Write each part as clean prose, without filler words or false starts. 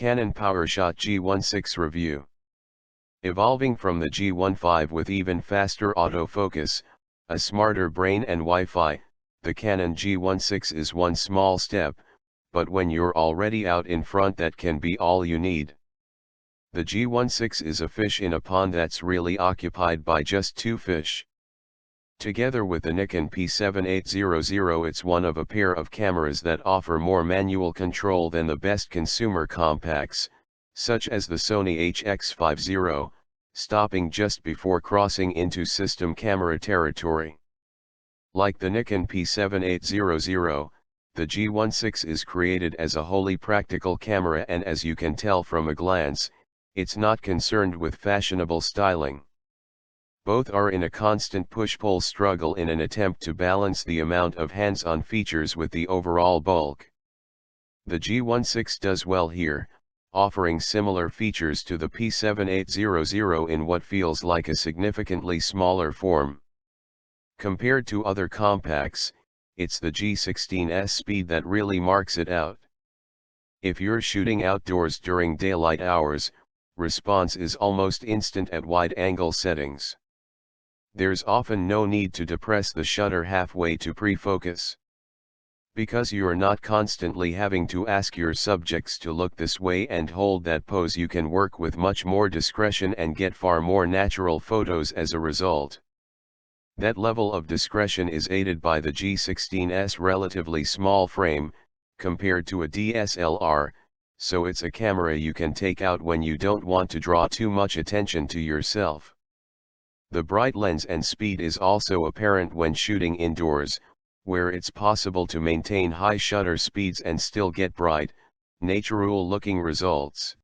Canon PowerShot G16 review. Evolving from the G15 with even faster autofocus, a smarter brain and Wi-Fi, the Canon G16 is one small step, but when you're already out in front that can be all you need. The G16 is a fish in a pond that's really occupied by just two fish. Together with the Nikon P7800, it's one of a pair of cameras that offer more manual control than the best consumer compacts, such as the Sony HX50, stopping just before crossing into system camera territory. Like the Nikon P7800, the G16 is created as a wholly practical camera, and as you can tell from a glance, it's not concerned with fashionable styling. Both are in a constant push-pull struggle in an attempt to balance the amount of hands-on features with the overall bulk. The G16 does well here, offering similar features to the P7800 in what feels like a significantly smaller form. Compared to other compacts, it's the G16's speed that really marks it out. If you're shooting outdoors during daylight hours, response is almost instant at wide-angle settings. There's often no need to depress the shutter halfway to pre-focus. Because you're not constantly having to ask your subjects to look this way and hold that pose, you can work with much more discretion and get far more natural photos as a result. That level of discretion is aided by the G16's relatively small frame, compared to a DSLR, so it's a camera you can take out when you don't want to draw too much attention to yourself. The bright lens and speed is also apparent when shooting indoors, where it's possible to maintain high shutter speeds and still get bright, natural-looking results.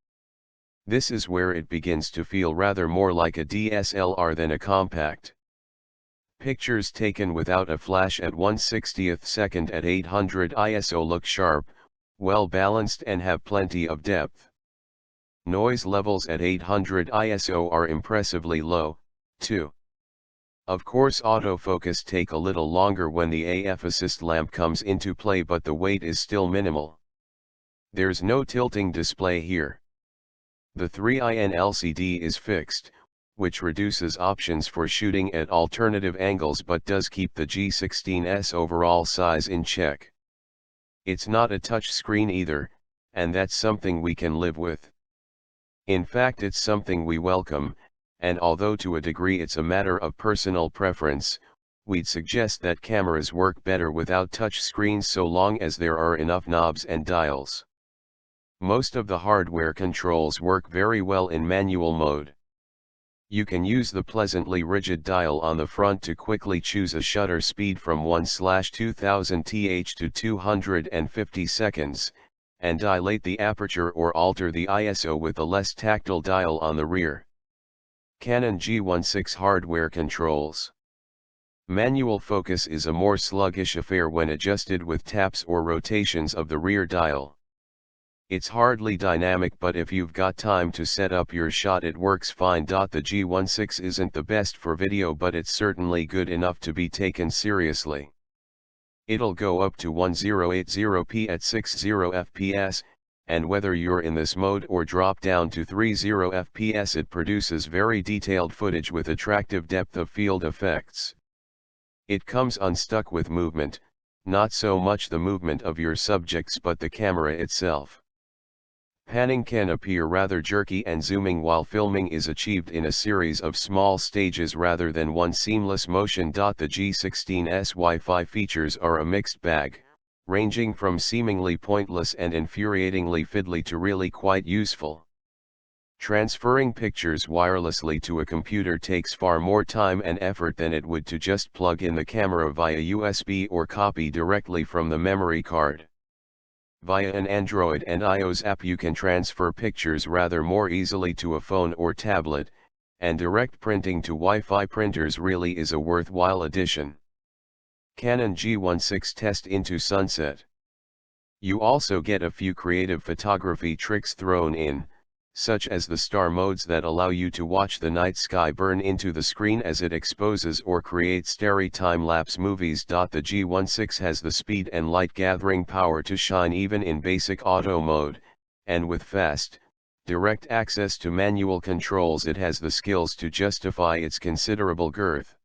This is where it begins to feel rather more like a DSLR than a compact. Pictures taken without a flash at 1/60th second at 800 ISO look sharp, well balanced and have plenty of depth. Noise levels at 800 ISO are impressively low, too. Of course, autofocus take a little longer when the AF assist lamp comes into play, but the weight is still minimal. There's no tilting display here. The 3in LCD is fixed, which reduces options for shooting at alternative angles but does keep the G16's overall size in check. It's not a touch screen either, and that's something we can live with. In fact, it's something we welcome, and although to a degree it's a matter of personal preference, we'd suggest that cameras work better without touch screens so long as there are enough knobs and dials. Most of the hardware controls work very well in manual mode. You can use the pleasantly rigid dial on the front to quickly choose a shutter speed from 1/2000 th to 250 seconds, and dilate the aperture or alter the ISO with the less tactile dial on the rear. Canon G16 hardware controls. Manual focus is a more sluggish affair when adjusted with taps or rotations of the rear dial. It's hardly dynamic, but if you've got time to set up your shot it works fine. The G16 isn't the best for video, but it's certainly good enough to be taken seriously. It'll go up to 1080p at 60 fps, and whether you're in this mode or drop down to 30 fps, it produces very detailed footage with attractive depth of field effects. It comes unstuck with movement, not so much the movement of your subjects but the camera itself. Panning can appear rather jerky, and zooming while filming is achieved in a series of small stages rather than one seamless motion. The G16's Wi-Fi features are a mixed bag, ranging from seemingly pointless and infuriatingly fiddly to really quite useful. Transferring pictures wirelessly to a computer takes far more time and effort than it would to just plug in the camera via USB or copy directly from the memory card. Via an Android and iOS app you can transfer pictures rather more easily to a phone or tablet, and direct printing to Wi-Fi printers really is a worthwhile addition. Canon G16 test into sunset. You also get a few creative photography tricks thrown in, such as the star modes that allow you to watch the night sky burn into the screen as it exposes or create starry time-lapse movies. The G16 has the speed and light gathering power to shine even in basic auto mode, and with fast, direct access to manual controls it has the skills to justify its considerable girth.